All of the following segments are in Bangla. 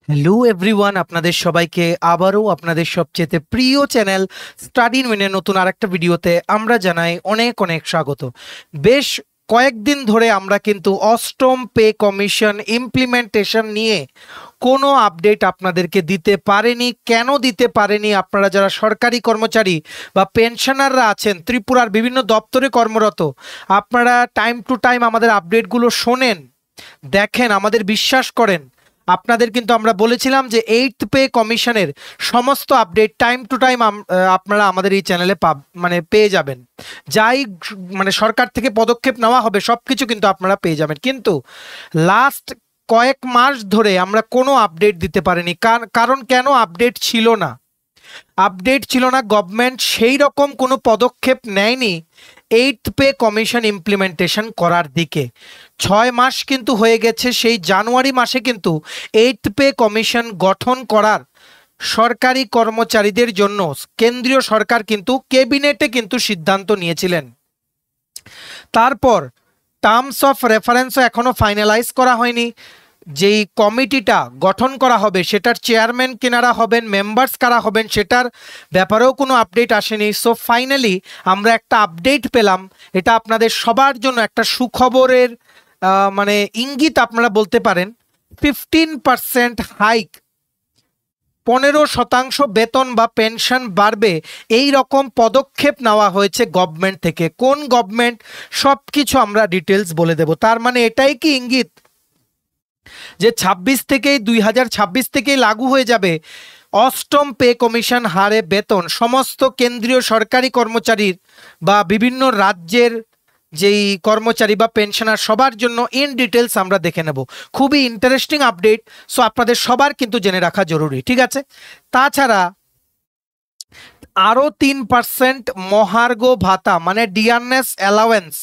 হ্যালো এভরিওয়ান, আপনাদের সবাইকে আবারও আপনাদের সবচেয়ে প্রিয় চ্যানেল স্টাডি ইন উইনের নতুন আরেকটা ভিডিওতে আমরা জানাই অনেক অনেক স্বাগত। বেশ কয়েকদিন ধরে আমরা কিন্তু অষ্টম পে কমিশন ইমপ্লিমেন্টেশন নিয়ে কোনো আপডেট আপনাদেরকে দিতে পারেনি। কেন দিতে পারেনি? আপনারা যারা সরকারি কর্মচারী বা পেনশনাররা আছেন, ত্রিপুরার বিভিন্ন দপ্তরে কর্মরত, আপনারা টাইম টু টাইম আমাদের আপডেটগুলো শোনেন, দেখেন, আমাদের বিশ্বাস করেন। আপনাদের কিন্তু আমরা বলেছিলাম যে এইথ পে কমিশনের সমস্ত আপডেট টাইম টু টাইম আপনারা আমাদের এই চ্যানেলে পেয়ে যাবেন। যাই সরকার থেকে পদক্ষেপ নেওয়া হবে সব কিছু কিন্তু আপনারা পেয়ে যাবেন। কিন্তু লাস্ট কয়েক মাস ধরে আমরা কোনো আপডেট দিতে পারিনি। কারণ কেন আপডেট ছিল না? গভর্নমেন্ট সেই রকম কোনো পদক্ষেপ নেয়নি এইথ পে কমিশন ইমপ্লিমেন্টেশন করার দিকে। 6 মাস কিন্তু হয়ে গেছে। সেই জানুয়ারি মাসে কিন্তু এইথ পে কমিশন গঠন করার সরকারি কর্মচারীদের জন্য কেন্দ্রীয় সরকার কিন্তু ক্যাবিনেটে কিন্তু সিদ্ধান্ত নিয়েছিলেন। তারপর টার্মস অফ রেফারেন্সও এখনো ফাইনালাইজ করা হয়নি। যেই কমিটিটা গঠন করা হবে সেটার চেয়ারম্যান কেনারা হবেন, মেম্বার্স কারা হবেন সেটার ব্যাপারেও কোনো আপডেট আসেনি। সো ফাইনালি আমরা একটা আপডেট পেলাম। এটা আপনাদের সবার জন্য একটা সুখবরের ইঙ্গিত আপনারা বলতে পারেন। 15% হাইক, 15% বেতন বা পেনশন বাড়বে, এই রকম পদক্ষেপ নেওয়া হয়েছে গভর্নমেন্ট থেকে। কোন গভর্নমেন্ট? সব কিছু আমরা ডিটেলস বলে দেব। তার মানে এটাই কি ইঙ্গিত যে 2026 থেকেই লাগু হয়ে যাবে অষ্টম পে কমিশন হারে বেতন সমস্ত কেন্দ্রীয় সরকারি কর্মচারীর বা বিভিন্ন রাজ্যের যেই কর্মচারী বা পেনশনার সবার জন্য ইন ডিটেলস আমরা দেখে নেব। খুবই ইন্টারেস্টিং আপডেট। সো আপনাদের সবার কিন্তু জেনে রাখা জরুরি, ঠিক আছে? তাছাড়া আরও 3% মহার্ঘ ভাতা মানে ডিয়ারনেস অ্যালাওয়েন্স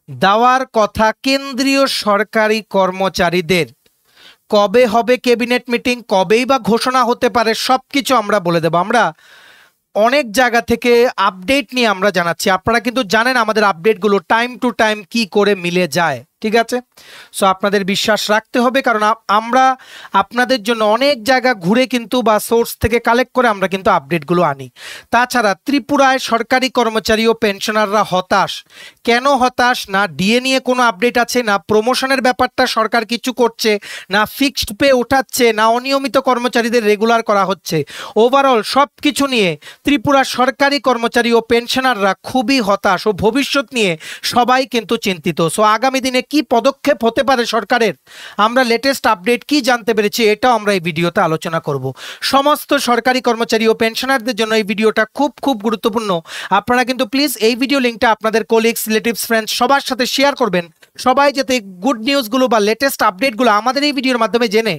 দেওয়ার কথা কেন্দ্রীয় সরকারি কর্মচারীদের। কবে হবে ক্যাবিনেট মিটিং, কবেই বা ঘোষণা হতে পারে, সব কিছু আমরা বলে দেব। আমরা অনেক জায়গা থেকে আপডেট নিয়ে আমরা জানাচ্ছি। আপনারা কিন্তু জানেন আমাদের আপডেটগুলো টাইম টু টাইম কি করে মিলে যায়, ঠিক আছে? সো আপনাদের বিশ্বাস রাখতে হবে, কারণ আমরা আপনাদের জন্য অনেক জায়গা ঘুরে কিন্তু বা সোর্স থেকে কালেক্ট করে আমরা কিন্তু আপডেটগুলো আনি। তাছাড়া ত্রিপুরায় সরকারি কর্মচারী ও পেনশনাররা হতাশ। কেন হতাশ? না ডিএ নিয়ে কোনো আপডেট আছে, না প্রমোশনের ব্যাপারটা সরকার কিছু করছে, না ফিক্সড পে ওঠাচ্ছে, না অনিয়মিত কর্মচারীদের রেগুলার করা হচ্ছে। ওভারঅল সব কিছু নিয়ে ত্রিপুরার সরকারি কর্মচারী ও পেনশনাররা খুবই হতাশ ও ভবিষ্যৎ নিয়ে সবাই কিন্তু চিন্তিত। সো আগামী দিনে কি পদক্ষেপ হতে পারে সরকারের, আমরা লেটেস্ট আপডেট কি জানতে পেরেছি, এটাও আমরা এই ভিডিওতে আলোচনা করব। সমস্ত সরকারি কর্মচারী ও পেনশনারদের জন্য এই ভিডিওটা খুব খুব গুরুত্বপূর্ণ। আপনারা কিন্তু প্লিজ এই ভিডিও লিঙ্কটা আপনাদের কলিগস, রিলেটিভস, ফ্রেন্ডস সবার সাথে শেয়ার করবেন। সবাই যাতে গুড নিউজগুলো বা লেটেস্ট আপডেটগুলো আমাদের এই ভিডিওর মাধ্যমে জেনে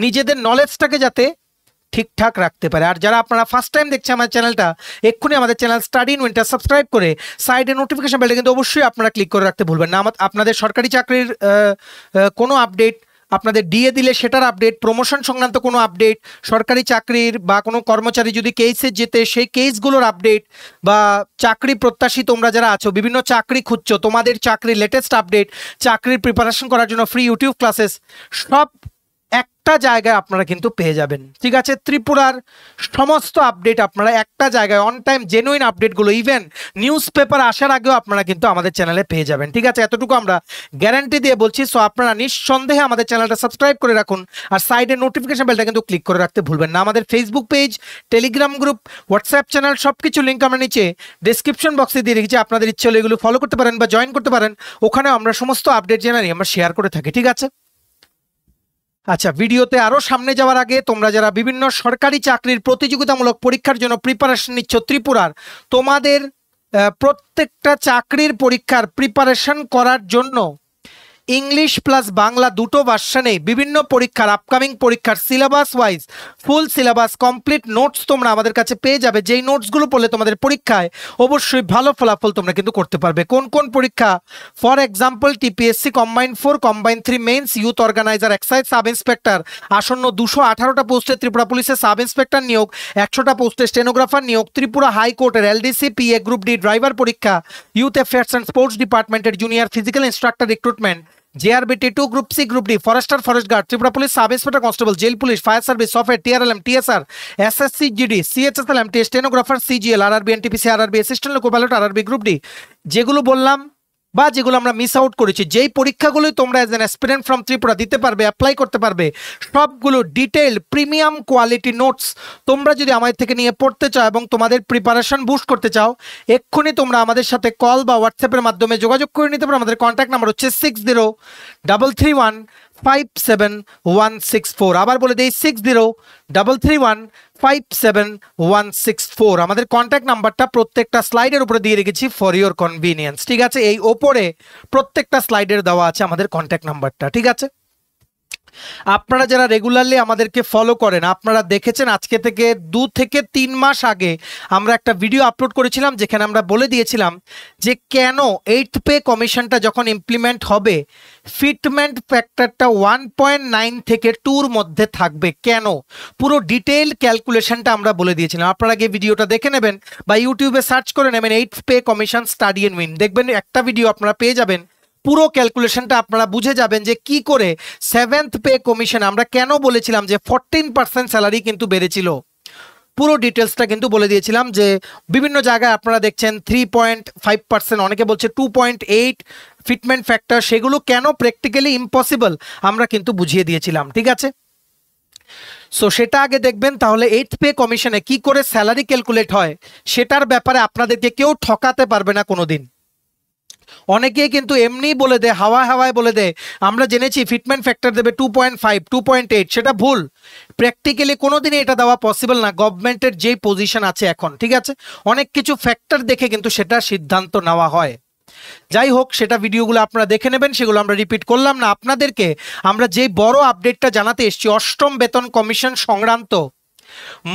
নিজেদের নলেজটাকে যাতে ঠিকঠাক রাখতে পারে। আর যারা আপনারা ফার্স্ট টাইম দেখছে আমার চ্যানেলটা, এক্ষুনি আমাদের চ্যানেল স্টাডি ইন উইনটা সাবস্ক্রাইব করে সাইডে নোটিফিকেশন বেলটা কিন্তু অবশ্যই আপনারা ক্লিক করে রাখতে ভুলবেন না। আপনাদের সরকারি চাকরির কোনো আপডেট, আপনাদের ডিএ দিলে সেটার আপডেট, প্রমোশন সংক্রান্ত কোনো আপডেট, সরকারি চাকরির বা কোনো কর্মচারী যদি কেসে যেতে সেই কেসগুলোর আপডেট, বা চাকরি প্রত্যাশী তোমরা যারা আছো, বিভিন্ন চাকরি খুঁজছো, তোমাদের চাকরির লেটেস্ট আপডেট, চাকরির প্রিপারেশন করার জন্য ফ্রি ইউটিউব ক্লাসেস, সব একটা জায়গায় আপনারা কিন্তু পেয়ে যাবেন, ঠিক আছে? ত্রিপুরার সমস্ত আপডেট আপনারা একটা জায়গায় অন টাইম জেনুইন আপডেটগুলো ইভেন নিউজ পেপার আসার আগেও আপনারা কিন্তু আমাদের চ্যানেলে পেয়ে যাবেন, ঠিক আছে? এতটুকু আমরা গ্যারান্টি দিয়ে বলছি। সো আপনারা নিঃসন্দেহে আমাদের চ্যানেলটা সাবস্ক্রাইব করে রাখুন, আর সাইডে নোটিফিকেশন বেলটা কিন্তু ক্লিক করে রাখতে ভুলবেন না। আমাদের Facebook page, Telegram group, WhatsApp channel সব কিছু লিঙ্ক আমরা নিচে ডেসক্রিপশন বক্সে দিয়ে রেখেছি। আপনাদের ইচ্ছে হলে এগুলো ফলো করতে পারেন বা জয়েন করতে পারেন। ওখানে আমরা সমস্ত আপডেট জেনারেলি আমরা শেয়ার করে থাকি, ঠিক আছে? আচ্ছা, ভিডিওতে আরও সামনে যাওয়ার আগে তোমরা যারা বিভিন্ন সরকারি চাকরির প্রতিযোগিতামূলক পরীক্ষার জন্য প্রিপারেশন নিচ্ছ ত্রিপুরার, তোমাদের প্রত্যেকটা চাকরির পরীক্ষার প্রিপারেশন করার জন্য ইংলিশ প্লাস বাংলা দুটো ভার্সনে বিভিন্ন পরীক্ষার, আপকামিং পরীক্ষার syllabus wise full syllabus complete notes তোমরা আমাদের কাছে পেয়ে যাবে। যেই নোটসগুলো পড়লে তোমাদের পরীক্ষায় অবশ্যই ভালো ফলাফল তোমরা কিন্তু করতে পারবে। কোন কোন পরীক্ষা? For example TPSC combine 4, combine 3 mains, youth organiser, excise sub inspector, আসন্ন 218টা পোস্টে ত্রিপুরা পুলিশের সাব ইন্সপেক্টর নিয়োগ, 100টা পোস্টে স্টেনোগ্রাফার নিয়োগ, ত্রিপুরা হাইকোর্টের LDC PA group D driver পরীক্ষা, ইউথ অ্যাফেয়ার্স অ্যান্ড স্পোর্টস ডিপার্টমেন্টের junior physical instructor recruitment, JRBT 2, Group C, Group D, Forester, Forest Guard, Tripura Police, Sub Inspector, Constable, Jail Police, Fire Service, Software, TRLM, TSR, SSC, GD, CHSL, MT, Stenographer, CGL, RRB, NTPC, RRB, Assistant Local Pilot, RRB, Group D, যেগুলো বললাম বা যেগুলো আমরা মিস আউট করেছি, যেই পরীক্ষাগুলো তোমরা as an aspirant from Tripura দিতে পারবে, অ্যাপ্লাই করতে পারবে, সবগুলো ডিটেইল প্রিমিয়াম কোয়ালিটি নোটস তোমরা যদি আমাদের থেকে নিয়ে পড়তে চাও এবং তোমাদের প্রিপারেশন বুস্ট করতে চাও, এক্ষুনি তোমরা আমাদের সাথে কল বা হোয়াটসঅ্যাপের মাধ্যমে যোগাযোগ করে নিতে পারো। আমাদের কন্ট্যাক্ট নাম্বার হচ্ছে 6033157164। আবার বলে দিই 6033157164। আমাদের কন্ট্যাক্ট নাম্বারটা প্রত্যেকটা স্লাইডের উপরে দিয়ে রেখেছি ফর ইওর কনভিনিয়েন্স, ঠিক আছে? এই ওপরে প্রত্যেকটা স্লাইডের দেওয়া আছে আমাদের কন্ট্যাক্ট নাম্বারটা, ঠিক আছে? আপনারা যারা রেগুলারলি আমাদেরকে ফলো করেন, আপনারা দেখেছেন আজকে থেকে 2 থেকে 3 মাস আগে আমরা একটা ভিডিও আপলোড করেছিলাম যেখানে আমরা বলে দিয়েছিলাম যে কেন 8th পে কমিশনটা যখন ইমপ্লিমেন্ট হবে ফিটমেন্ট ফ্যাক্টরটা 1.9 থেকে 2-র মধ্যে থাকবে। কেন পুরো ডিটেইল ক্যালকুলেশনটা আমরা বলে দিয়েছিলাম। আপনারা গিয়ে ভিডিওটা দেখে নেবেন বা ইউটিউবে সার্চ করে নেবেন 8th pay commission study and win, দেখবেন একটা ভিডিও আপনারা পেয়ে যাবেন। পুরো ক্যালকুলেশনটা আপনারা বুঝে যাবেন যে কি করে 7th পে কমিশন আমরা কেন বলেছিলাম যে 14% স্যালারি কিন্তু বেড়েছিল। পুরো ডিটেলসটা কিন্তু বলে দিয়েছিলাম যে বিভিন্ন জায়গায় আপনারা দেখছেন 3.5%, অনেকে বলছে 2.8 ফিটমেন্ট ফ্যাক্টর, সেগুলো কেন প্র্যাকটিক্যালি ইম্পসিবল আমরা কিন্তু বুঝিয়ে দিয়েছিলাম, ঠিক আছে? সো সেটা আগে দেখবেন, তাহলে 8th পে কমিশনে কি করে স্যালারি ক্যালকুলেট হয় সেটার ব্যাপারে আপনাদেরকে কেউ ঠকাতে পারবে না কোনোদিন। অনেকেই কিন্তু এমনি বলে দেয়, হাওয়ায় বলে দেয় আমরা জেনেছি ফিটমেন্ট ফ্যাক্টর দেবে 2.5 2.8, সেটা ভুল। প্র্যাকটিক্যালি কোনোদিনই এটা দেওয়া পসিবল না গভর্নমেন্টের যেই পজিশন আছে এখন, ঠিক আছে? অনেক কিছু ফ্যাক্টর দেখে কিন্তু সেটা সিদ্ধান্ত নেওয়া হয়। যাই হোক, সেটা ভিডিওগুলো আপনারা দেখে নেবেন, সেগুলো আমরা রিপিট করলাম না। আপনাদেরকে আমরা যেই বড় আপডেটটা জানাতে এসেছি 8ম বেতন কমিশন সংক্রান্ত,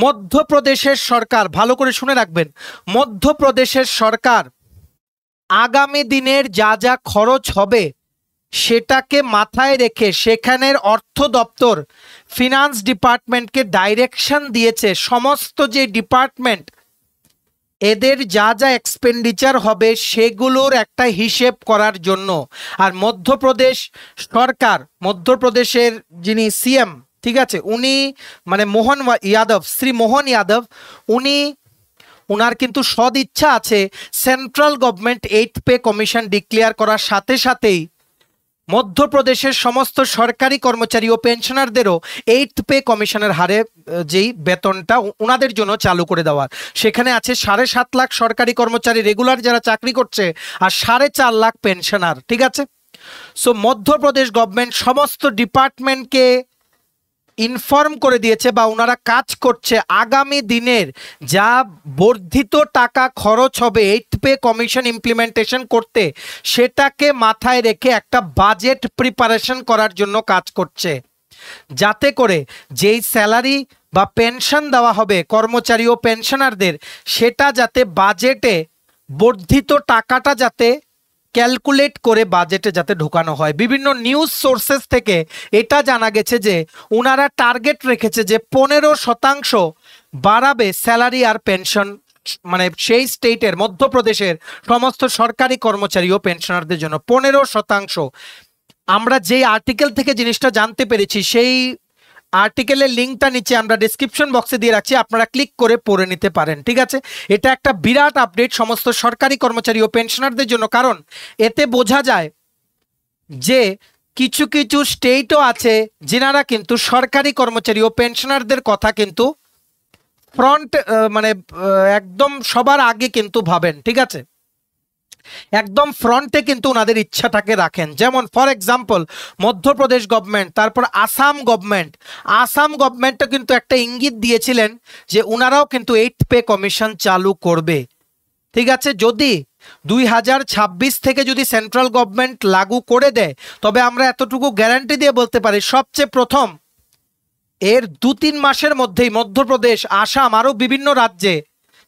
মধ্যপ্রদেশের সরকার, ভালো করে শুনে রাখবেন, মধ্যপ্রদেশের সরকার আগামী দিনের যা যা খরচ হবে সেটাকে মাথায় রেখে সেখানের অর্থ দপ্তর ফিনান্স ডিপার্টমেন্টকে ডাইরেকশন দিয়েছে সমস্ত যে ডিপার্টমেন্ট এদের যা যা এক্সপেন্ডিচার হবে সেগুলোর একটা হিসেব করার জন্য। আর মধ্যপ্রদেশ সরকার, মধ্যপ্রদেশের যিনি সিএম, ঠিক আছে, উনি মানে শ্রী মোহন যাদব, উনার কিন্তু সদ ইচ্ছা আছে central government 8th pay commission declare করার সাথে সাথেই মধ্যপ্রদেশের সমস্ত সরকারি কর্মচারী ও পেনশনারদেরও 8th পে কমিশনের হারে যেই বেতনটা ওনাদের জন্য চালু করে দেওয়ার। সেখানে আছে 7.5 লাখ সরকারি কর্মচারী রেগুলার যারা চাকরি করছে আর 4.5 লাখ পেনশনার, ঠিক আছে? সো মধ্যপ্রদেশ গভর্নমেন্ট সমস্ত ডিপার্টমেন্টকে ইনফর্ম করে দিয়েছে বা ওনারা কাজ করছে আগামী দিনের যা বর্ধিত টাকা খরচ হবে 8th পে কমিশন ইমপ্লিমেন্টেশন করতে, সেটাকে মাথায় রেখে একটা বাজেট প্রিপারেশন করার জন্য কাজ করছে, যাতে করে যেই স্যালারি বা পেনশন দেওয়া হবে কর্মচারী ও পেনশনারদের সেটা যাতে বাজেটে বর্ধিত টাকাটা যাতে ক্যালকুলেট করে বাজেটে যাতে ঢোকানো হয়। বিভিন্ন নিউজ সোর্সেস থেকে এটা জানা গেছে যে ওনারা টার্গেট রেখেছে যে 15% বাড়াবে স্যালারি আর পেনশন, মানে সেই স্টেটের মধ্যপ্রদেশের সমস্ত সরকারি কর্মচারী ও পেনশনারদের জন্য 15%। আমরা যেই আর্টিকেল থেকে জিনিসটা জানতে পেরেছি সেই আর্টিকেলের লিঙ্কটা নিচে আমরা ডেসক্রিপশন বক্সে দিয়ে রাখছি, আপনারা ক্লিক করে পড়ে নিতে পারেন, ঠিক আছে? এটা একটা বিরাট আপডেট সমস্ত সরকারি কর্মচারী ও পেনশনারদের জন্য, কারণ এতে বোঝা যায় যে কিছু কিছু স্টেটও আছে যেনারা কিন্তু সরকারি কর্মচারী ও পেনশনারদের কথা কিন্তু একদম সবার আগে কিন্তু ভাবেন, ঠিক আছে? একদম ফ্রন্টে কিন্তু ওনাদের ইচ্ছাটাকে রাখেন। যেমন ফর এক্সাম্পল মধ্যপ্রদেশ গভর্নমেন্ট, তারপর আসাম গভর্নমেন্টও কিন্তু একটা ইঙ্গিত দিয়েছিলেন যে ওনারাও কিন্তু 8th পে কমিশন চালু করবে, ঠিক আছে? যদি 2026 থেকে যদি সেন্ট্রাল গভর্নমেন্ট লাগু করে দেয় তবে আমরা এতটুকু গ্যারান্টি দিয়ে বলতে পারি সবচেয়ে প্রথম এর 2-3 মাসের মধ্যেই মধ্যপ্রদেশ, আসাম আরও বিভিন্ন রাজ্যে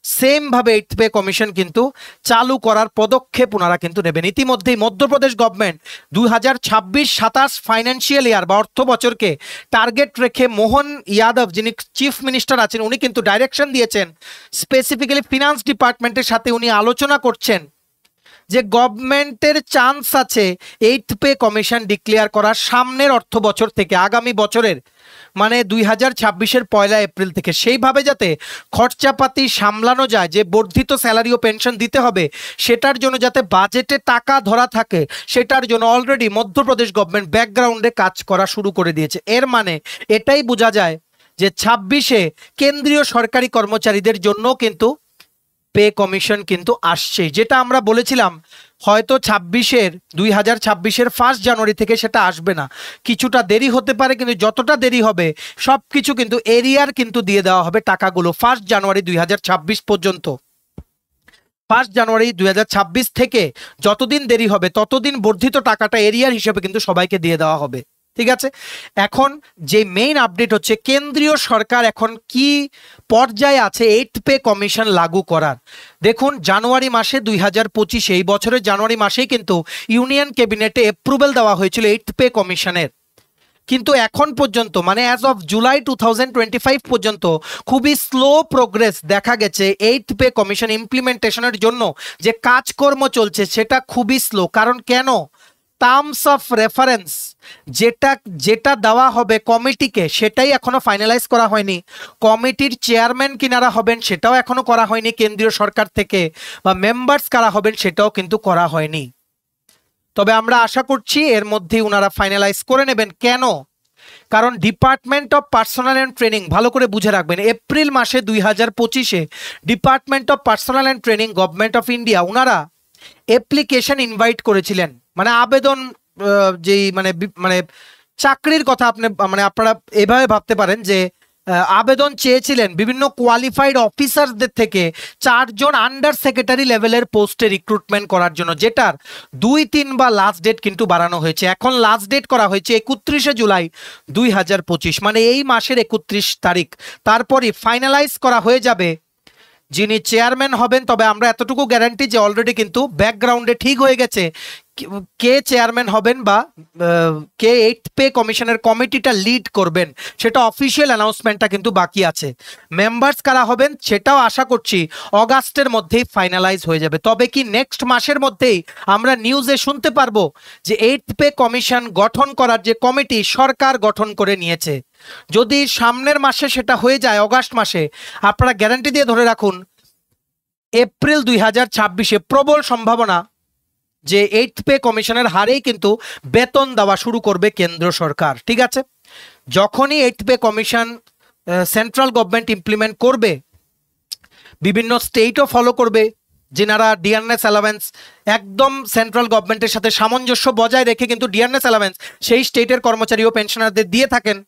সেম ভাবে 8th পে কমিশন কিন্তু চালু করার পদক্ষেপ ওনারা কিন্তু নেবেন। ইতিমধ্যেই মধ্যপ্রদেশ গভর্নমেন্ট 2026-27 ফাইন্যান্সিয়াল ইয়ার বা অর্থ বছরকে টার্গেট রেখে মোহন যাদব যিনি চিফ মিনিস্টার আছেন উনি কিন্তু ডাইরেকশন দিয়েছেন, স্পেসিফিক্যালি ফিনান্স ডিপার্টমেন্টের সাথে উনি আলোচনা করছেন যে গভর্নমেন্টের চান্স আছে 8th পে কমিশন ডিক্লেয়ার করার সামনের অর্থ বছর থেকে, আগামী বছরের মানে 2026-এর 1 এপ্রিল থেকে, সেইভাবে যাতে খরচাপাতি সামলানো যায়, যে বর্ধিত স্যালারি ও পেনশন দিতে হবে সেটার জন্য যাতে বাজেটে টাকা ধরা থাকে, সেটার জন্য অলরেডি মধ্যপ্রদেশ গভর্নমেন্ট ব্যাকগ্রাউন্ডে কাজ করা শুরু করে দিয়েছে। এর মানে এটাই বোঝা যায় যে 26-এ কেন্দ্রীয় সরকারি কর্মচারীদের জন্য কিন্তু পে কমিশন কিন্তু আসছে, যেটা আমরা বলেছিলাম হয়তো 2026-এর 1 জানুয়ারি থেকে সেটা আসবে না, কিছুটা দেরি হতে পারে, কিন্তু যতটা দেরি হবে সব কিছু কিন্তু এরিয়ার কিন্তু দিয়ে দেওয়া হবে টাকাগুলো 1 জানুয়ারি 2026 পর্যন্ত। 1 জানুয়ারি 2026 থেকে যতদিন দেরি হবে ততদিন বর্ধিত টাকাটা এরিয়ার হিসেবে কিন্তু সবাইকে দিয়ে দেওয়া হবে। ঠিক আছে, এখন যে মেইন আপডেট হচ্ছে কেন্দ্রীয় সরকার এখন কি পর্যায়ে আছে 8th পে কমিশন লাগু করার। দেখুন, জানুয়ারি মাসে 2025 এই বছরের জানুয়ারি মাসেই কিন্তু ইউনিয়ন ক্যাবিনেটে অ্যাপ্রুভাল দেওয়া হয়েছিল 8th পে কমিশনের, কিন্তু এখন পর্যন্ত মানে অ্যাজ অফ জুলাই 2025 পর্যন্ত খুবই স্লো প্রোগ্রেস দেখা গেছে 8th পে কমিশন ইমপ্লিমেন্টেশনের জন্য যে কাজকর্ম চলছে সেটা খুবই স্লো। কারণ কেন? টার্মস অফ রেফারেন্স যেটা দেওয়া হবে কমিটিকে সেটাই এখনো ফাইনালাইজ করা হয়নি, কমিটির চেয়ারম্যান কিনারা হবেন সেটাও এখনো করা হয়নি কেন্দ্রীয় সরকার থেকে, বা মেম্বার্স কারা হবেন সেটাও কিন্তু করা হয়নি। তবে আমরা আশা করছি এর মধ্যেই ওনারা ফাইনালাইজ করে নেবেন। কেন? কারণ department of personnel and training, ভালো করে বুঝে রাখবেন, এপ্রিল মাসে 2025-এ department of personnel and training government of India ওনারা অ্যাপ্লিকেশন ইনভাইট করেছিলেন, মানে আবেদন, যেই মানে চাকরির কথা আপনি মানে আপনারা এভাবে ভাবতে পারেন যে আবেদন চেয়েছিলেন বিভিন্ন কোয়ালিফাইড অফিসারদের থেকে 4 জন আন্ডার সেক্রেটারি লেভেলের পোস্টে রিক্রুটমেন্ট করার জন্য, যেটার 2-3 বা লাস্ট ডেট কিন্তু বাড়ানো হয়েছে। এখন লাস্ট ডেট করা হয়েছে 31শে জুলাই 2025, মানে এই মাসের 31 তারিখ। তারপরে ফাইনালাইজ করা হয়ে যাবে যিনি চেয়ারম্যান হবেন। তবে আমরা এতটুকু গ্যারান্টি যে অলরেডি কিন্তু ব্যাকগ্রাউন্ডে ঠিক হয়ে গেছে কে চেয়ারম্যান হবেন বা কে 8th পে কমিশনের কমিটিটা লিড করবেন, সেটা অফিসিয়াল অ্যানাউন্সমেন্টটা কিন্তু বাকি আছে। মেম্বার্স কারা হবেন সেটাও আশা করছি অগাস্টের মধ্যেই ফাইনালাইজ হয়ে যাবে। তবে কি নেক্সট মাসের মধ্যেই আমরা নিউজে শুনতে পারবো যে 8th পে কমিশন গঠন করার যে কমিটি সরকার গঠন করে নিয়েছে? যদি সামনের মাসে সেটা হয়ে যায়, অগাস্ট মাসে, আপনারা গ্যারান্টি দিয়ে ধরে রাখুন এপ্রিল 2026-এ প্রবল সম্ভাবনা যে 8th পে কমিশনের হারেই কিন্তু বেতন দেওয়া শুরু করবে কেন্দ্র সরকার। ঠিক আছে, যখনই 8th pay commission central government implement করবে, বিভিন্ন স্টেটও ফলো করবে, যেনারা ডিআরএস অ্যালাওয়েন্স একদম সেন্ট্রাল গভর্নমেন্টের সাথে সামঞ্জস্য বজায় রেখে কিন্তু ডিআরএস অ্যালাওয়েন্স সেই স্টেটের কর্মচারী ও পেনশনারদের দিয়ে থাকেন।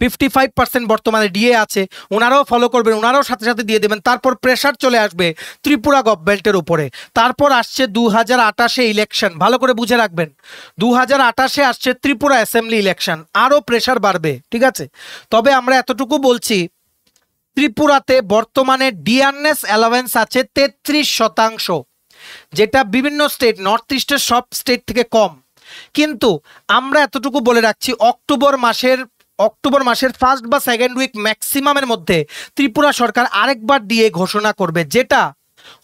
55% বর্তমানে ডিএ আছে, ওনারাও ফলো করবেন, ওনারাও সাথে সাথে দিয়ে দেবেন। তারপর প্রেশার চলে আসবে ত্রিপুরা গভর্নমেন্টের উপরে। তারপর আসছে 2028-এ ইলেকশন, ভালো করে বুঝে রাখবেন, 2028-এ আসছে ত্রিপুরা অ্যাসেম্বলি ইলেকশন, আরও প্রেশার বাড়বে। ঠিক আছে, তবে আমরা এতটুকু বলছি, ত্রিপুরাতে বর্তমানে ডিআরএস অ্যালাওয়েন্স আছে 33%, যেটা বিভিন্ন স্টেট, নর্থ ইস্টের সব স্টেট থেকে কম। কিন্তু আমরা এতটুকু বলে রাখছি, অক্টোবর মাসের 1st বা 2nd উইক ম্যাক্সিমামের মধ্যে ত্রিপুরা সরকার আরেকবার ডিএ ঘোষণা করবে, যেটা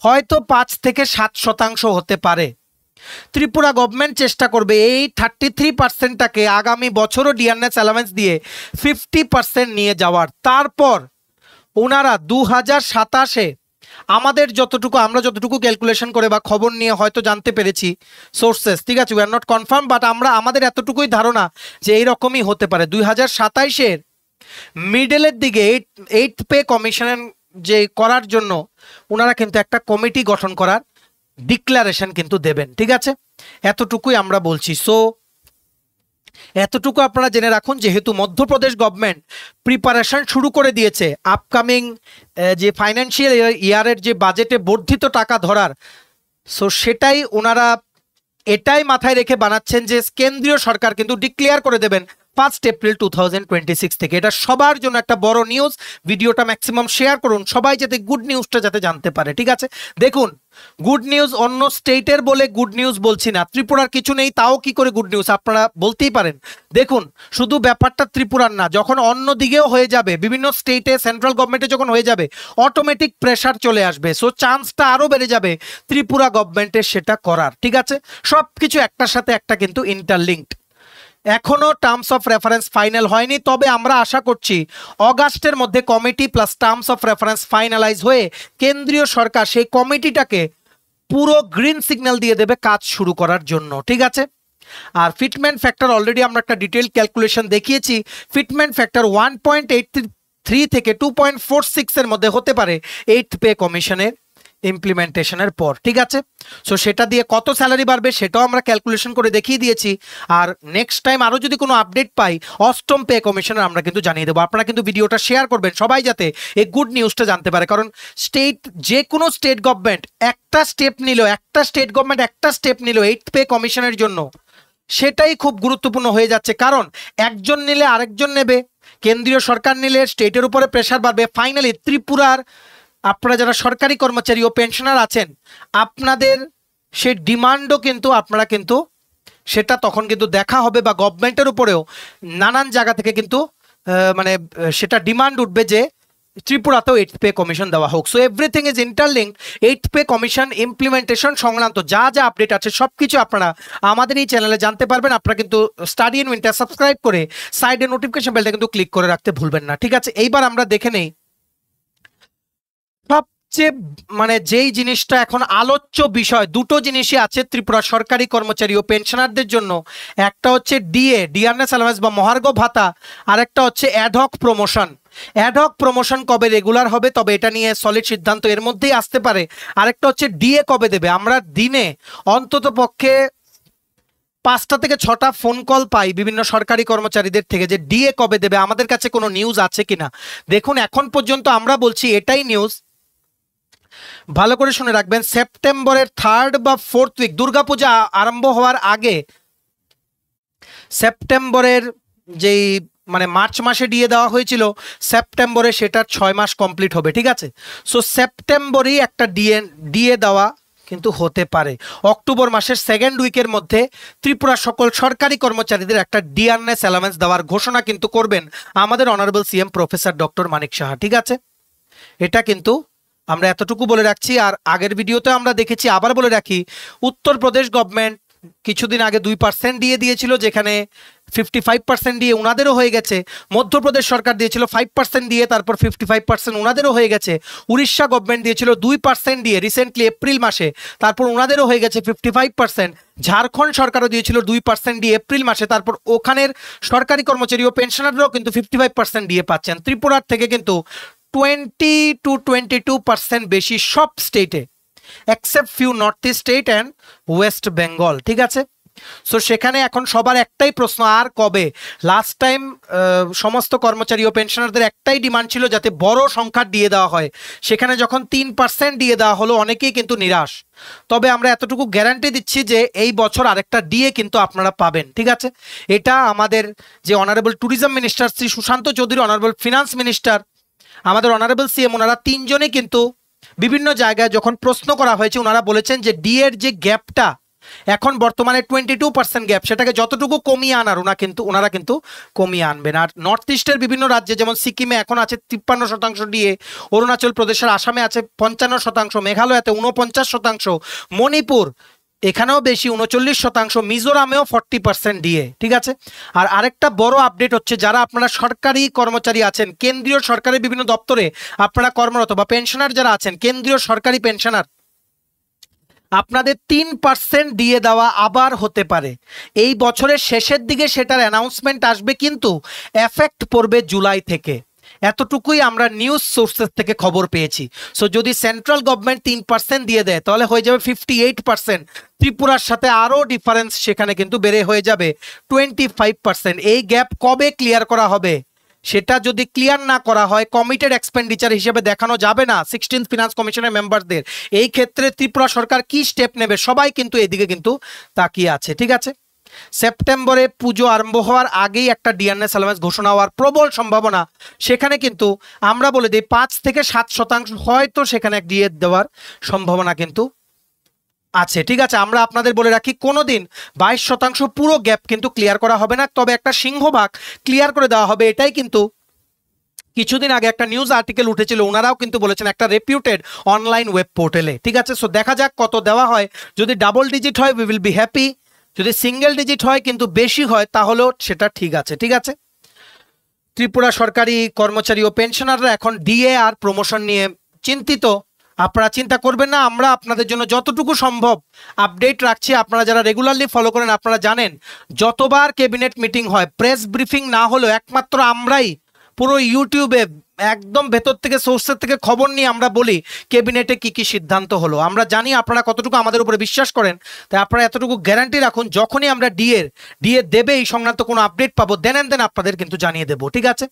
হয়তো 5 থেকে 7% হতে পারে। ত্রিপুরা গভর্নমেন্ট চেষ্টা করবে এই 33%টাকে আগামী বছরও ডিআরএস অ্যালাওয়েন্স দিয়ে 50% নিয়ে যাওয়ার। তারপর ওনারা 2027-এ আমরা যতটুকু ক্যালকুলেশন করে বা খবর নিয়ে হয়তো জানতে পেরেছি সোর্সেস, ঠিক আছে, we are not confirm, but আমাদের এতটুকুই ধারণা যে এইরকমই হতে পারে। 2027-এর মিডলের দিকে 8th পে কমিশন যে করার জন্য ওনারা কিন্তু একটা কমিটি গঠন করার ডিক্লারেশন কিন্তু দেবেন। ঠিক আছে, এতটুকুই আমরা বলছি। সো এতটুকু আপনারা জেনে রাখুন, যেহেতু মধ্যপ্রদেশ গভর্নমেন্ট প্রিপারেশন শুরু করে দিয়েছে আপকামিং যে ফাইন্যান্সিয়াল ইয়ারের যে বাজেটে বর্ধিত টাকা ধরার, সো সেটাই ওনারা এটাই মাথায় রেখে বানাচ্ছেন যে কেন্দ্রীয় সরকার কিন্তু ডিক্লেয়ার করে দেবেন 1 এপ্রিল 2026 থেকে। এটা সবার জন্য একটা বড় নিউজ। ভিডিওটা ম্যাক্সিমাম শেয়ার করুন, সবাই যাতে গুড নিউজটা যাতে জানতে পারে, ঠিক আছে? দেখুন, গুড নিউজ অন্য স্টেটের বলে গুড নিউজ বলছি না। ত্রিপুরার কিছু নেই, তাও কি করে গুড নিউজ আপনারা বলতেই পারেন। দেখুন, শুধু ব্যাপারটা ত্রিপুরার না, যখন অন্য দিকেও হয়ে যাবে, বিভিন্ন স্টেটে সেন্ট্রাল গভর্নমেন্টে যখন হয়ে যাবে, অটোমেটিক প্রেশার চলে আসবে। সো চান্সটা আরও বেড়ে যাবে ত্রিপুরা গভর্নমেন্টের সেটা করার, ঠিক আছে? সব কিছু একটার সাথে একটা কিন্তু ইন্টারলিঙ্কড। এখনো টার্মস অফ রেফারেন্স ফাইনাল হয়নি, তবে আমরা আশা করছি অগাস্টের মধ্যে committee plus terms of reference finalise হয়ে কেন্দ্রীয় সরকার সেই কমিটিটাকে পুরো গ্রিন সিগন্যাল দিয়ে দেবে কাজ শুরু করার জন্য, ঠিক আছে? আর ফিটমেন্ট ফ্যাক্টর অলরেডি আমরা একটা ডিটেইল ক্যালকুলেশন দেখিয়েছি। ফিটমেন্ট ফ্যাক্টর 1.83 থেকে 2.46 এর মধ্যে হতে পারে 8th পে কমিশনের ইমপ্লিমেন্টেশনের পর, ঠিক আছে? সো সেটা দিয়ে কত স্যালারি বাড়বে সেটাও আমরা ক্যালকুলেশন করে দেখিয়ে দিয়েছি। আর নেক্সট টাইম আরও যদি কোনো আপডেট পাই 8ম পে কমিশনের আমরা কিন্তু জানিয়ে দেবো। আপনারা কিন্তু ভিডিওটা শেয়ার করবেন, সবাই যাতে এই গুড নিউজটা জানতে পারে। কারণ যে কোনো স্টেট গভর্নমেন্ট একটা স্টেপ নিল 8th পে কমিশনের জন্য, সেটাই খুব গুরুত্বপূর্ণ হয়ে যাচ্ছে। কারণ একজন নিলে আরেকজন নেবে, কেন্দ্রীয় সরকার নিলে স্টেটের উপরে প্রেশার বাড়বে। ফাইনালি ত্রিপুরার আপনারা যারা সরকারি কর্মচারী ও পেনশনার আছেন, আপনাদের সেই ডিমান্ডও কিন্তু আপনারা কিন্তু সেটা তখন কিন্তু দেখা হবে, বা গভর্নমেন্টের উপরেও নানান জায়গা থেকে কিন্তু মানে সেটা ডিমান্ড উঠবে যে ত্রিপুরাতেও 8th পে কমিশন দেওয়া হোক। So everything is interlinked. 8th pay commission implementation সংক্রান্ত যা যা আপডেট আছে সব কিছু আপনারা আমাদের এই চ্যানেলে জানতে পারবেন। আপনারা কিন্তু স্টাডি ইন উইন্টার সাবস্ক্রাইব করে সাইডে নোটিফিকেশন বেলটা কিন্তু ক্লিক করে রাখতে ভুলবেন না, ঠিক আছে? এইবার আমরা দেখে নেই সবচেয়ে মানে যেই জিনিসটা এখন আলোচ্য বিষয়, দুটো জিনিসই আছে ত্রিপুরা সরকারি কর্মচারী ও পেনশনারদের জন্য। একটা হচ্ছে ডিআরএস অ্যালাওয়েন্স বা মহার্ঘ ভাতা, আর একটা হচ্ছে অ্যাডহক প্রমোশন। অ্যাডহক প্রমোশন কবে রেগুলার হবে, তবে এটা নিয়ে সলিড সিদ্ধান্ত এর মধ্যেই আসতে পারে। আরেকটা হচ্ছে ডিএ কবে দেবে। আমরা দিনে অন্তত পক্ষে 5টা থেকে 6টা ফোন কল পাই বিভিন্ন সরকারি কর্মচারীদের থেকে যে ডিএ কবে দেবে, আমাদের কাছে কোনো নিউজ আছে কিনা। দেখুন, এখন পর্যন্ত আমরা বলছি এটাই নিউজ, ভালো করে শুনে রাখবেন। সেপ্টেম্বরের 3rd বা 4th উইক, দুর্গাপূজা আরম্ভ হওয়ার আগে, সেপ্টেম্বরের যেই মানে মার্চ মাসে ডিএ দেওয়া হয়েছিল, সেপ্টেম্বরে সেটার 6 মাস কমপ্লিট হবে, ঠিক আছে? সো সেপ্টেম্বরেই একটা ডিএ দেওয়া কিন্তু হতে পারে। অক্টোবর মাসের 2nd উইকের মধ্যে ত্রিপুরা সকল সরকারি কর্মচারীদের একটা ডিআরএস অ্যালাওয়েন্স দেওয়ার ঘোষণা কিন্তু করবেন আমাদের honourable CM professor doctor Manik Saha, ঠিক আছে? এটা কিন্তু আমরা এতটুকু বলে রাখছি। আর আগের ভিডিওতে আমরা দেখেছি, আবার বলে রাখি, উত্তরপ্রদেশ গভর্নমেন্ট কিছুদিন আগে 2% দিয়ে দিয়েছিল, যেখানে 55% দিয়ে উনাদেরও হয়ে গেছে। মধ্যপ্রদেশ সরকার দিয়েছিল 5% দিয়ে, তারপর 55% উনাদেরও হয়ে গেছে। উড়িষ্যা গভর্নমেন্ট দিয়েছিল 2% দিয়ে রিসেন্টলি এপ্রিল মাসে, তারপর উনাদেরও হয়ে গেছে 55%। ঝাড়খণ্ড সরকারও দিয়েছিল 2% দিয়ে এপ্রিল মাসে, তারপর ওখানের সরকারি কর্মচারী ও পেনশনাররাও কিন্তু 55% দিয়ে পাচ্ছেন। ত্রিপুরার থেকে কিন্তু 20 to 22% বেশি সব স্টেটে, except few north east state and West Bengal, ঠিক আছে? সো সেখানে এখন সবার একটাই প্রশ্ন, আর কবে? লাস্ট টাইম সমস্ত কর্মচারী ও পেনশনারদের একটাই ডিমান্ড ছিল যাতে বড় সংখ্যা দিয়ে দেওয়া হয়। সেখানে যখন 3% দিয়ে দেওয়া হলো, অনেকেই কিন্তু নিরাশ। তবে আমরা এতটুকু গ্যারান্টি দিচ্ছি যে এই বছর আরেকটা ডিএ কিন্তু আপনারা পাবেন, ঠিক আছে? এটা আমাদের যে honourable tourism minister Shri Sushant Chowdhury, honourable finance minister, আমাদের অনারেবল সিএম, ওনারা তিনজনেই কিন্তু বিভিন্ন জায়গায় যখন প্রশ্ন করা হয়েছে, ওনারা বলেছেন যে ডিএর যে গ্যাপটা এখন বর্তমানে 22% গ্যাপ, সেটাকে যতটুকু কমিয়ে আনার ওনারা কিন্তু কমিয়ে আনবেন। আর নর্থ ইস্টের বিভিন্ন রাজ্যে, যেমন সিকিমে এখন আছে 53% ডিএ, অরুণাচল প্রদেশের আসামে আছে 55%, মেঘালয়াতে 49%, মণিপুর এখানেও বেশি 39%, মিজোরামেও 40% ডিএ, ঠিক আছে? আর আরেকটা বড় আপডেট হচ্ছে, যারা আপনারা সরকারি কর্মচারী আছেন, কেন্দ্রীয় সরকারের বিভিন্ন দপ্তরে আপনারা কর্মরত, বা পেনশনার যারা আছেন, কেন্দ্রীয় সরকারি পেনশনার, আপনাদের 3% ডিএ দেওয়া আবার হতে পারে। এই বছরের শেষের দিকে সেটার অ্যানাউন্সমেন্ট আসবে, কিন্তু এফেক্ট পড়বে জুলাই থেকে। এতটুকুই আমরা নিউজ সোর্সেস থেকে খবর পেয়েছি। সো যদি সেন্ট্রাল গভর্নমেন্ট 3% দিয়ে দেয়, তাহলে হয়ে যাবে 58%। ত্রিপুরার সাথে আরও ডিফারেন্স সেখানে কিন্তু বেড়ে হয়ে যাবে 25%। এই গ্যাপ কবে ক্লিয়ার করা হবে, সেটা যদি ক্লিয়ার না করা হয়, কমিটেড এক্সপেন্ডিচার হিসেবে দেখানো যাবে না 16th ফিনান্স কমিশনের মেম্বারদের। এই ক্ষেত্রে ত্রিপুরা সরকার কি স্টেপ নেবে, সবাই কিন্তু এদিকে কিন্তু তাকিয়ে আছে, ঠিক আছে? সেপ্টেম্বরে পুজো আরম্ভ হওয়ার আগেই একটা ডিএনএস অ্যালাউন্স ঘোষণা হওয়ার প্রবল সম্ভাবনা। সেখানে কিন্তু আমরা বলে দিই 5 থেকে 7% হয়তো সেখানে ডিএ দেওয়ার সম্ভাবনা কিন্তু আছে। ঠিক আছে, আমরা আপনাদের বলে রাখি কোনোদিন 22% পুরো গ্যাপ কিন্তু ক্লিয়ার করা হবে না, তবে একটা সিংহভাগ ক্লিয়ার করে দেওয়া হবে। এটাই কিন্তু কিছুদিন আগে একটা নিউজ আর্টিকেল উঠেছিল, ওনারাও কিন্তু বলেছেন একটা রেপিউটেড অনলাইন ওয়েব পোর্টালে। ঠিক আছে, সো দেখা যাক কত দেওয়া হয়। যদি ডাবল ডিজিট হয় উই উইল বি হ্যাপি, যদি সিঙ্গেল ডিজিট হয় কিন্তু বেশি হয় তাহলেও সেটা ঠিক আছে। ঠিক আছে, ত্রিপুরা সরকারি কর্মচারী ও পেনশনাররা এখন ডিএ আর প্রমোশন নিয়ে চিন্তিত। আপনারা চিন্তা করবেন না, আমরা আপনাদের জন্য যতটুকু সম্ভব আপডেট রাখছি। আপনারা যারা রেগুলারলি ফলো করেন আপনারা জানেন যতবার ক্যাবিনেট মিটিং হয় প্রেস ব্রিফিং না হলেও একমাত্র আমরাই পুরো ইউটিউবে একদম ভেতর থেকে সোর্সের থেকে খবর নিয়ে আমরা বলি ক্যাবিনেটে কি কি সিদ্ধান্ত হলো। আমরা জানি আপনারা কতটুকু আমাদের উপরে বিশ্বাস করেন, তাই আপনারা এতটুকু গ্যারান্টি রাখুন যখনই আমরা ডিএ দেবে এই সংক্রান্ত কোনো আপডেট পাবো দেন আপনাদের কিন্তু জানিয়ে দেবো। ঠিক আছে,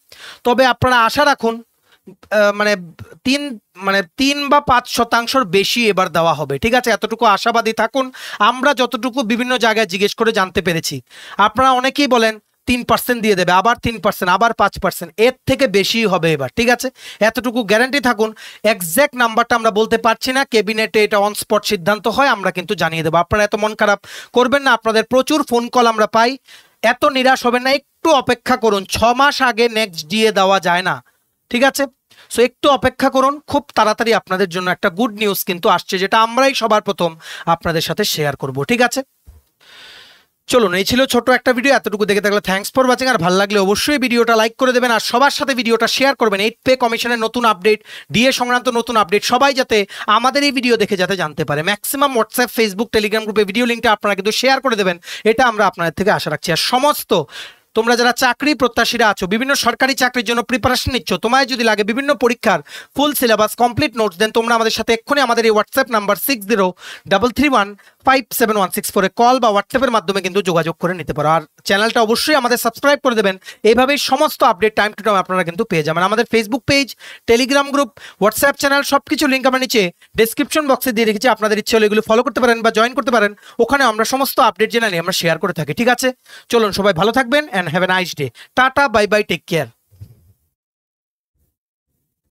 তবে আপনারা আশা রাখুন মানে 3 বা 5% বেশি এবার দেওয়া হবে। ঠিক আছে, এতটুকু আশাবাদী থাকুন। আমরা যতটুকু বিভিন্ন জায়গায় জিজ্ঞেস করে জানতে পেরেছি, আপনারা অনেকেই বলেন 3% দিয়ে দেবে, আবার 3%, আবার 5%, এর থেকে বেশি হবে এবার। ঠিক আছে, এতটুকু গ্যারান্টি থাকুন। এক্স্যাক্ট নাম্বারটা আমরা বলতে পারছি না, ক্যাবিনেটে এটা অন স্পট সিদ্ধান্ত হয় আমরা কিন্তু জানিয়ে দেবো। আপনারা এত মন খারাপ করবেন না, আপনাদের প্রচুর ফোন কল আমরা পাই, এত নিরাশ হবেন না, একটু অপেক্ষা করুন। 6 মাস আগে নেক্সট ডিএ দেওয়া যায় না। ঠিক আছে, সো একটু অপেক্ষা করুন, খুব তাড়াতাড়ি আপনাদের জন্য একটা গুড নিউজ কিন্তু আসছে, যেটা আমরাই সবার প্রথম আপনাদের সাথে শেয়ার করব। ঠিক আছে, চলুন, এই ছিল ছোট একটা ভিডিও। এতটুকু দেখে থাকলে থ্যাঙ্কস ফর ওয়াচিং। আর ভালো লাগলে অবশ্যই ভিডিওটা লাইক করে দেবেন আর সবার সাথে ভিডিওটা শেয়ার করবেন। 8 পে কমিশনের নতুন আপডেট, ডিএ সংক্রান্ত নতুন আপডেট সবাই যাতে আমাদের এই ভিডিও দেখে যাতে জানতে পারে। ম্যাক্সিমাম হোয়াটসঅ্যাপ, ফেসবুক, টেলিগ্রাম গ্রুপে ভিডিও লিঙ্কটা আপনারা কিন্তু শেয়ার করে দেবেন, এটা আমরা আপনাদের থেকে আশা রাখছি। আর সমস্ত তোমরা যারা চাকরি প্রত্যাশীরা আছো, বিভিন্ন সরকারি চাকরির জন্য প্রিপারেশন নিচ্ছ, তোমায় যদি লাগে বিভিন্ন পরীক্ষার ফুল সিলেবাস কমপ্লিট নোটস দেন, তোমরা আমাদের সাথে এক্ষুনি আমাদের এই হোয়াটসঅ্যাপ নাম্বার 6033157164 কল বা হোয়াটসঅ্যাপের মাধ্যমে কিন্তু যোগাযোগ করে নিতে পারো। আর চ্যানেলটা অবশ্যই আমাদের সাবস্ক্রাইব করে দেবেন, এইভাবেই সমস্ত আপডেট টাইম টু টাইম আপনারা কিন্তু পেয়ে যাবেন। আমাদের Facebook page, Telegram group, WhatsApp channel সবকিছু লিঙ্ক আমরা নিচে ডেসক্রিপশন বক্সে দিয়ে রেখেছি। আপনাদের ইচ্ছে হলে এগুলো ফলো করতে পারেন বা জয়েন করতে পারেন, ওখানে আমরা সমস্ত আপডেট জেনে নিয়ে আমরা শেয়ার করে থাকি। ঠিক আছে, চলুন সবাই ভালো থাকবেন and have a nice day. Tata, bye bye, take care.